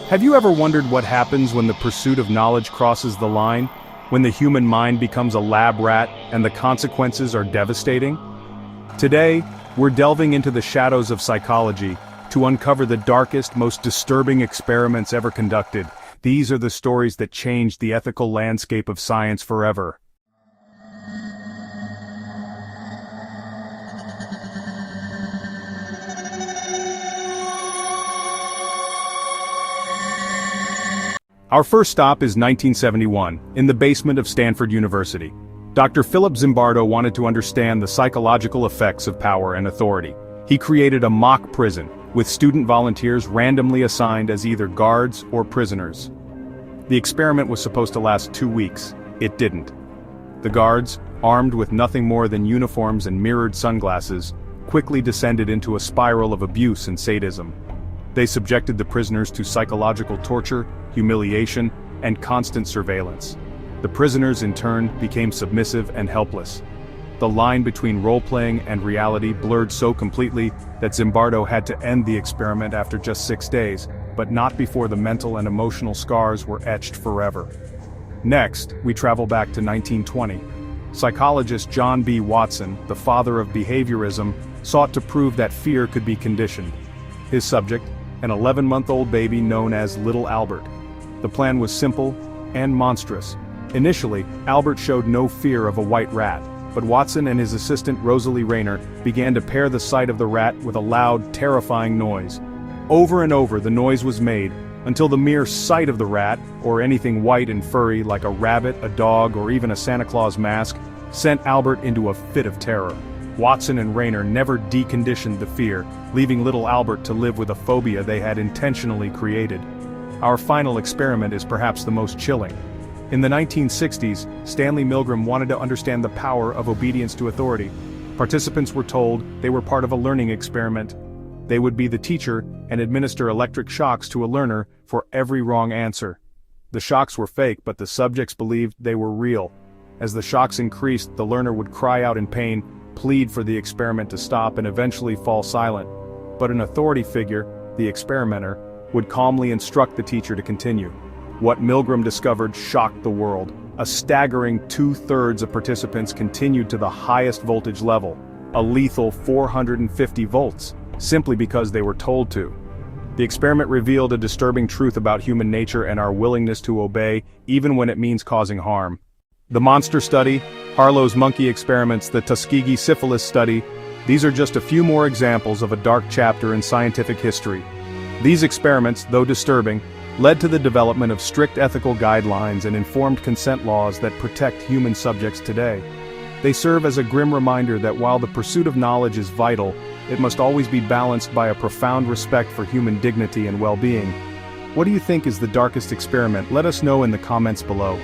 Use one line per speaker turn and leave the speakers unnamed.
Have you ever wondered what happens when the pursuit of knowledge crosses the line? When the human mind becomes a lab rat and the consequences are devastating? Today, we're delving into the shadows of psychology to uncover the darkest, most disturbing experiments ever conducted. These are the stories that changed the ethical landscape of science forever. Our first stop is 1971, in the basement of Stanford University. Dr. Philip Zimbardo wanted to understand the psychological effects of power and authority. He created a mock prison, with student volunteers randomly assigned as either guards or prisoners. The experiment was supposed to last 2 weeks. It didn't. The guards, armed with nothing more than uniforms and mirrored sunglasses, quickly descended into a spiral of abuse and sadism. They subjected the prisoners to psychological torture, humiliation, and constant surveillance. The prisoners in turn became submissive and helpless. The line between role-playing and reality blurred so completely that Zimbardo had to end the experiment after just 6 days, but not before the mental and emotional scars were etched forever. Next, we travel back to 1920. Psychologist John B. Watson, the father of behaviorism, sought to prove that fear could be conditioned. His subject, an 11-month-old baby known as Little Albert. The plan was simple and monstrous. Initially, Albert showed no fear of a white rat, but Watson and his assistant Rosalie Rayner began to pair the sight of the rat with a loud, terrifying noise. Over and over the noise was made, until the mere sight of the rat, or anything white and furry like a rabbit, a dog, or even a Santa Claus mask, sent Albert into a fit of terror. Watson and Rayner never deconditioned the fear, leaving little Albert to live with a phobia they had intentionally created. Our final experiment is perhaps the most chilling. In the 1960s, Stanley Milgram wanted to understand the power of obedience to authority. Participants were told they were part of a learning experiment. They would be the teacher and administer electric shocks to a learner for every wrong answer. The shocks were fake, but the subjects believed they were real. As the shocks increased, the learner would cry out in pain, plead for the experiment to stop, and eventually fall silent. But an authority figure, the experimenter, would calmly instruct the teacher to continue. What Milgram discovered shocked the world. A staggering 2/3 of participants continued to the highest voltage level, a lethal 450 volts, simply because they were told to. The experiment revealed a disturbing truth about human nature and our willingness to obey, even when it means causing harm. The monster study, Harlow's monkey experiments, the Tuskegee syphilis study, these are just a few more examples of a dark chapter in scientific history. These experiments, though disturbing, led to the development of strict ethical guidelines and informed consent laws that protect human subjects today. They serve as a grim reminder that while the pursuit of knowledge is vital, it must always be balanced by a profound respect for human dignity and well-being. What do you think is the darkest experiment? Let us know in the comments below.